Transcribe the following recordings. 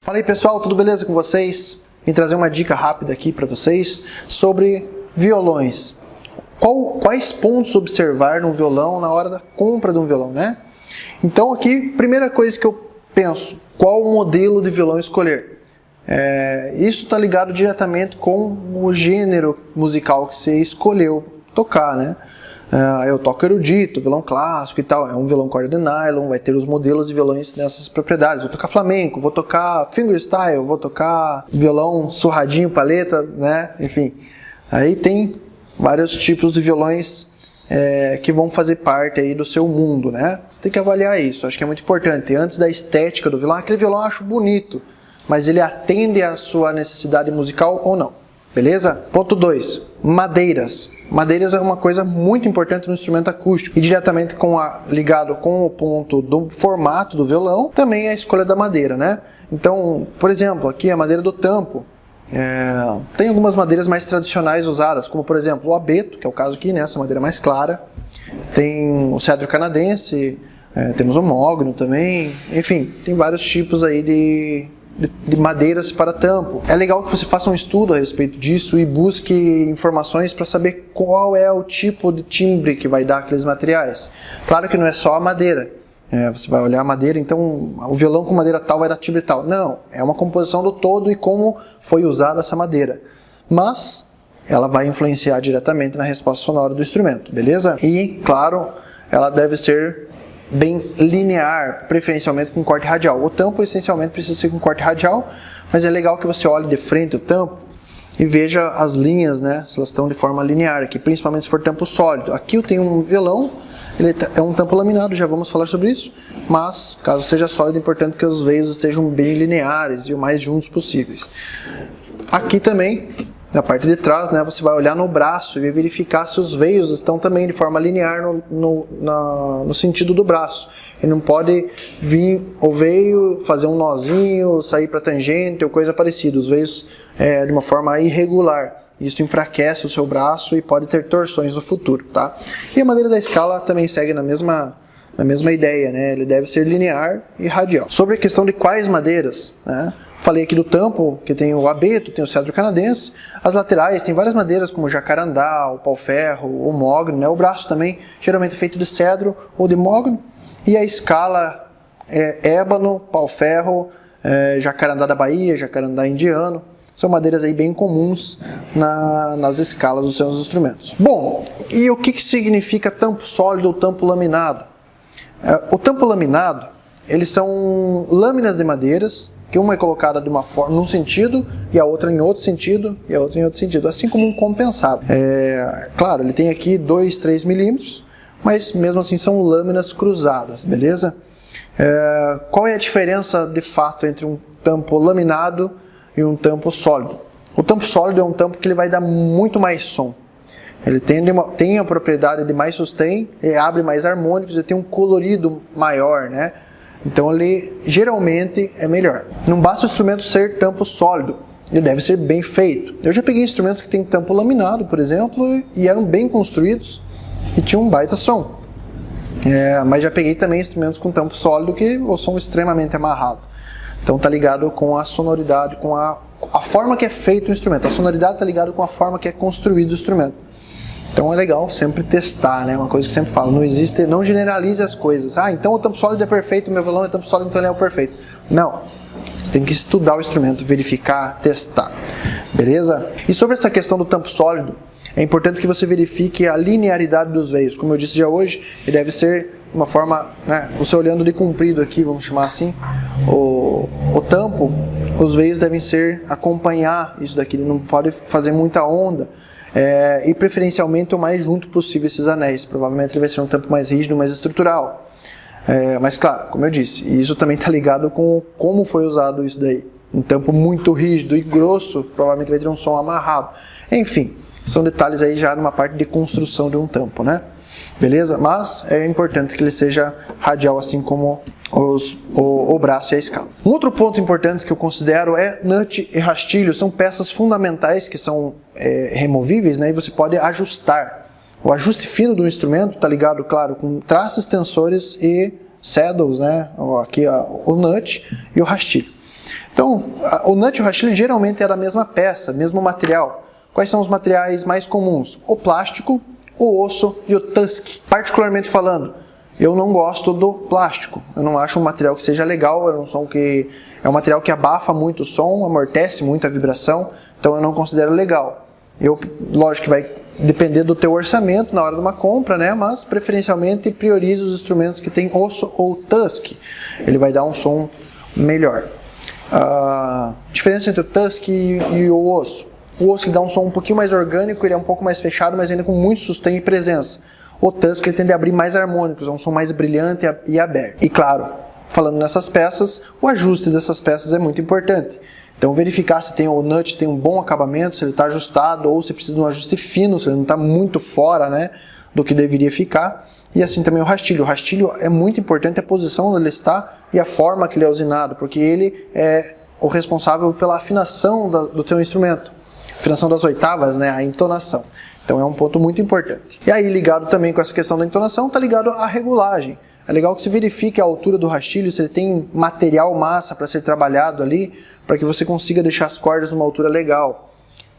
Fala aí pessoal, tudo beleza com vocês? Vim trazer uma dica rápida aqui para vocês sobre violões. Quais pontos observar no violão na hora da compra de um violão, né? Então aqui, primeira coisa que eu penso, qual modelo de violão escolher? Isso está ligado diretamente com o gênero musical que você escolheu tocar, né? Eu toco erudito, violão clássico e tal, é um violão corda de nylon, vai ter os modelos de violões nessas propriedades. Vou tocar flamenco, vou tocar fingerstyle, vou tocar violão surradinho, paleta, né? Enfim, aí tem vários tipos de violões que vão fazer parte aí do seu mundo, né? Você tem que avaliar isso, acho que é muito importante. Antes da estética do violão, aquele violão eu acho bonito, mas ele atende à sua necessidade musical ou não? Beleza? Ponto 2. Madeiras. Madeiras é uma coisa muito importante no instrumento acústico e diretamente ligado com o ponto do formato do violão, também é a escolha da madeira, né? Então, por exemplo, aqui a madeira do tampo. Tem algumas madeiras mais tradicionais usadas, como por exemplo o abeto, que é o caso aqui, né? Essa madeira mais clara. Tem o cedro canadense, temos o mogno também, enfim, tem vários tipos aí de madeiras para tampo. É legal que você faça um estudo a respeito disso e busque informações para saber qual é o tipo de timbre que vai dar aqueles materiais. Claro que não é só a madeira. Você vai olhar a madeira, então o violão com madeira tal vai dar timbre tal. Não, é uma composição do todo e como foi usada essa madeira. Mas ela vai influenciar diretamente na resposta sonora do instrumento, beleza? E, claro, ela deve ser bem linear, preferencialmente com corte radial. O tampo essencialmente precisa ser com corte radial, mas é legal que você olhe de frente o tampo e veja as linhas, né, se elas estão de forma linear aqui, principalmente se for tampo sólido. Aqui eu tenho um violão, ele é um tampo laminado, já vamos falar sobre isso, mas caso seja sólido, é importante que os veios estejam bem lineares e o mais juntos possíveis. Aqui também, na parte de trás, né, você vai olhar no braço e verificar se os veios estão também de forma linear no sentido do braço. E não pode vir o veio, fazer um nozinho, sair para tangente ou coisa parecida. Os veios de uma forma irregular. Isso enfraquece o seu braço e pode ter torções no futuro, tá? E a madeira da escala também segue na mesma ideia, né? Ele deve ser linear e radial. Sobre a questão de quais madeiras, né? Falei aqui do tampo, que tem o abeto, tem o cedro canadense. As laterais tem várias madeiras, como o jacarandá, o pau-ferro, o mogno, né? O braço também, geralmente é feito de cedro ou de mogno. E a escala é ébano, pau-ferro, jacarandá da Bahia, jacarandá indiano. São madeiras aí bem comuns nas escalas dos seus instrumentos. Bom, e o que significa tampo sólido ou tampo laminado? O tampo laminado, eles são lâminas de madeiras, que uma é colocada de uma forma num sentido e a outra em outro sentido e a outra em outro sentido, assim como um compensado. Claro, ele tem aqui 2, 3 milímetros, mas mesmo assim são lâminas cruzadas, beleza? Qual é a diferença de fato entre um tampo laminado e um tampo sólido? O tampo sólido é um tampo que ele vai dar muito mais som. Ele tem a propriedade de mais sustain, ele abre mais harmônicos e tem um colorido maior, né? Então ele geralmente é melhor. Não basta o instrumento ser tampo sólido, ele deve ser bem feito. Eu já peguei instrumentos que tem tampo laminado, por exemplo, e eram bem construídos e tinham um baita som. Mas já peguei também instrumentos com tampo sólido que o som é extremamente amarrado. Então tá ligado com a sonoridade, com a forma que é feito o instrumento. A sonoridade tá ligado com a forma que é construído o instrumento. Então é legal sempre testar, né? Uma coisa que eu sempre falo, não generalize as coisas. Então o tampo sólido é perfeito, o meu violão é tampo sólido, então ele é o perfeito. Não. Você tem que estudar o instrumento, verificar, testar. Beleza? E sobre essa questão do tampo sólido, é importante que você verifique a linearidade dos veios. Como eu disse já hoje, ele deve ser uma forma, né? Você olhando de comprido aqui, vamos chamar assim, o tampo, os veios devem acompanhar isso daqui, ele não pode fazer muita onda. E preferencialmente o mais junto possível esses anéis. Provavelmente ele vai ser um tampo mais rígido, mais estrutural. Mas claro, como eu disse, isso também está ligado com como foi usado isso daí. Um tampo muito rígido e grosso provavelmente vai ter um som amarrado. Enfim, são detalhes aí já numa parte de construção de um tampo, né? Beleza? Mas é importante que ele seja radial, assim como o braço e a escala. Um outro ponto importante que eu considero é nut e rastilho. São peças fundamentais que são removíveis, né? E você pode ajustar. O ajuste fino do instrumento está ligado, claro, com traços, tensores e saddles, né? Aqui o nut e o rastilho. Então, o nut e o rastilho geralmente é da mesma peça, mesmo material. Quais são os materiais mais comuns? O plástico, o osso e o tusk. Particularmente falando, eu não gosto do plástico. Eu não acho um material que seja legal, é um material que abafa muito o som, amortece muito a vibração, então eu não considero legal. Lógico que vai depender do teu orçamento na hora de uma compra, né? Mas preferencialmente priorize os instrumentos que tem osso ou tusk. Ele vai dar um som melhor. A diferença entre o tusk e o osso. O osso ele dá um som um pouquinho mais orgânico, ele é um pouco mais fechado, mas ainda com muito sustain e presença. O tusk ele tende a abrir mais harmônicos, é um som mais brilhante e aberto. E claro, falando nessas peças, o ajuste dessas peças é muito importante. Então verificar se o nut tem um bom acabamento, se ele está ajustado ou se precisa de um ajuste fino, se ele não está muito fora, né, do que deveria ficar. E assim também o rastilho. O rastilho é muito importante a posição onde ele está e a forma que ele é usinado, porque ele é o responsável pela afinação do teu instrumento. Afinação das oitavas, né, a entonação. Então é um ponto muito importante. E aí ligado também com essa questão da entonação, está ligado à regulagem. É legal que se verifique a altura do rastilho, se ele tem material massa para ser trabalhado ali, para que você consiga deixar as cordas numa altura legal.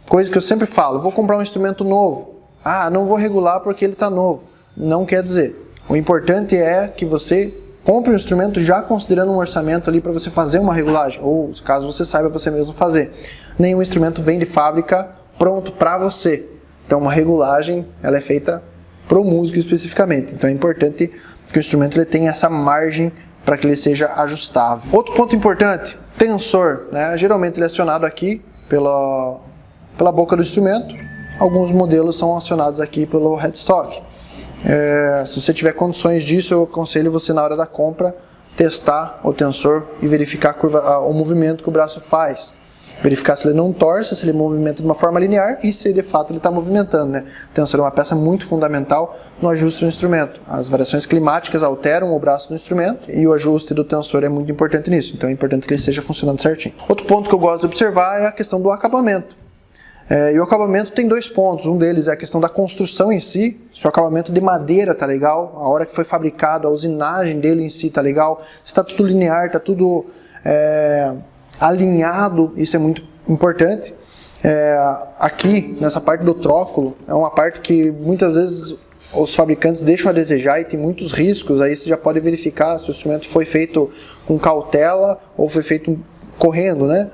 Coisa que eu sempre falo, vou comprar um instrumento novo. Ah, não vou regular porque ele está novo. Não quer dizer. O importante é que você compre um instrumento já considerando um orçamento ali para você fazer uma regulagem, ou caso você saiba você mesmo fazer. Nenhum instrumento vem de fábrica pronto para você. Então uma regulagem ela é feita para o músico especificamente. Então é importante que o instrumento ele tenha essa margem para que ele seja ajustável. Outro ponto importante, tensor, né? Geralmente ele é acionado aqui pela boca do instrumento. Alguns modelos são acionados aqui pelo headstock. Se você tiver condições disso, eu aconselho você na hora da compra testar o tensor e verificar o movimento que o braço faz. Verificar se ele não torce, se ele movimenta de uma forma linear e se de fato ele está movimentando, né? O tensor é uma peça muito fundamental no ajuste do instrumento. As variações climáticas alteram o braço do instrumento e o ajuste do tensor é muito importante nisso. Então é importante que ele esteja funcionando certinho. Outro ponto que eu gosto de observar é a questão do acabamento. E o acabamento tem dois pontos. Um deles é a questão da construção em si. Se o acabamento de madeira tá legal, a hora que foi fabricado, a usinagem dele em si tá legal, se está tudo linear, está tudo alinhado, isso é muito importante. Aqui, nessa parte do tróculo, é uma parte que muitas vezes os fabricantes deixam a desejar e tem muitos riscos. Aí você já pode verificar se o instrumento foi feito com cautela ou foi feito correndo, né?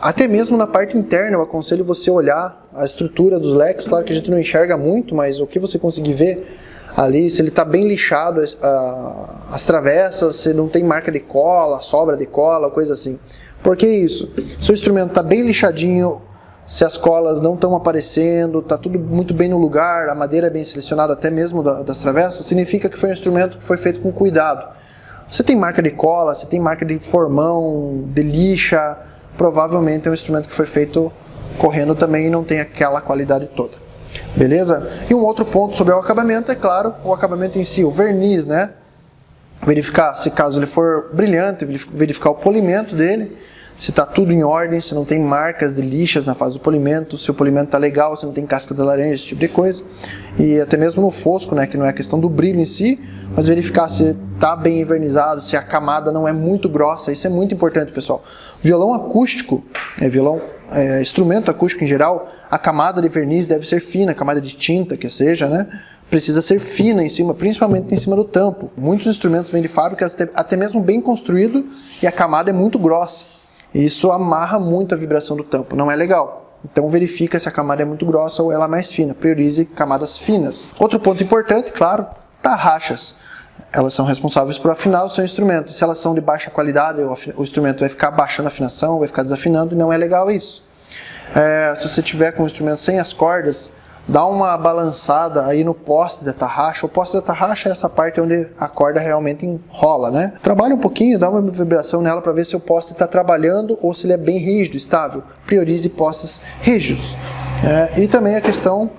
Até mesmo na parte interna, eu aconselho você olhar a estrutura dos leques. Claro que a gente não enxerga muito, mas o que você conseguir ver ali, se ele está bem lixado, as travessas, se não tem marca de cola, sobra de cola, coisa assim. Por que isso? Se o instrumento está bem lixadinho, se as colas não estão aparecendo, está tudo muito bem no lugar, a madeira é bem selecionada até mesmo das travessas, significa que foi um instrumento que foi feito com cuidado. Se tem marca de cola, se tem marca de formão, de lixa, provavelmente é um instrumento que foi feito correndo também e não tem aquela qualidade toda. Beleza? E um outro ponto sobre o acabamento é, claro, o acabamento em si, o verniz, né? Verificar se caso ele for brilhante, verificar o polimento dele, se está tudo em ordem, se não tem marcas de lixas na fase do polimento, se o polimento está legal, se não tem casca de laranja, esse tipo de coisa. E até mesmo no fosco, né, que não é questão do brilho em si, mas verificar se está bem envernizado, se a camada não é muito grossa. Isso é muito importante, pessoal. Violão acústico, instrumento acústico em geral, a camada de verniz deve ser fina, a camada de tinta que seja, né? Precisa ser fina em cima, principalmente em cima do tampo. Muitos instrumentos vêm de fábrica até mesmo bem construído e a camada é muito grossa. E isso amarra muito a vibração do tampo, não é legal. Então verifica se a camada é muito grossa ou ela é mais fina, priorize camadas finas. Outro ponto importante, claro, tarraxas. Elas são responsáveis por afinar o seu instrumento. Se elas são de baixa qualidade, o instrumento vai ficar baixando a afinação, vai ficar desafinando e não é legal isso. Se você tiver com o instrumento sem as cordas, dá uma balançada aí no poste da tarraxa. O poste da tarraxa é essa parte onde a corda realmente enrola, né? Trabalha um pouquinho, dá uma vibração nela para ver se o poste está trabalhando ou se ele é bem rígido, estável. Priorize postes rígidos. E também a questão,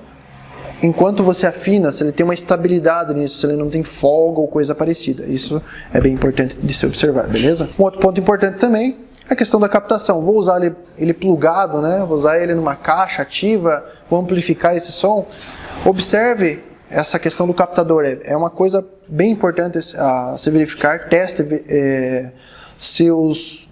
enquanto você afina, se ele tem uma estabilidade nisso, se ele não tem folga ou coisa parecida. Isso é bem importante de se observar, beleza? Um outro ponto importante também é a questão da captação. Vou usar ele plugado, né? Vou usar ele numa caixa ativa, vou amplificar esse som. Observe essa questão do captador. É uma coisa bem importante a se verificar. Teste se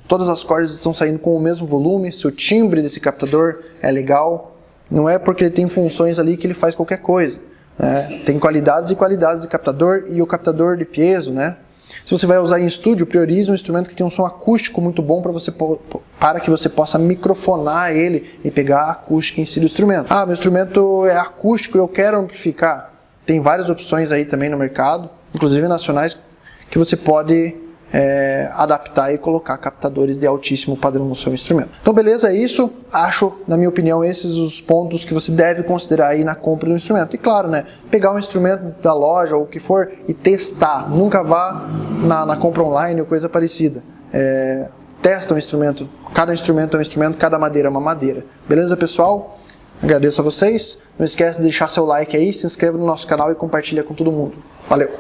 todas as cordas estão saindo com o mesmo volume, se o timbre desse captador é legal. Não é porque ele tem funções ali que ele faz qualquer coisa, né? Tem qualidades e qualidades de captador, e o captador de piezo, né? Se você vai usar em estúdio, priorize um instrumento que tem um som acústico muito bom para que você possa microfonar ele e pegar a acústica em si do instrumento. Ah, meu instrumento é acústico e eu quero amplificar. Tem várias opções aí também no mercado, inclusive nacionais, que você pode adaptar e colocar captadores de altíssimo padrão no seu instrumento. Então beleza, é isso. Acho, na minha opinião, esses os pontos que você deve considerar aí na compra do instrumento. E claro, né, pegar um instrumento da loja ou o que for e testar. Nunca vá na compra online ou coisa parecida. Testa um instrumento. Cada instrumento é um instrumento, cada madeira é uma madeira. Beleza, pessoal? Agradeço a vocês. Não esquece de deixar seu like aí, se inscreva no nosso canal e compartilha com todo mundo. Valeu!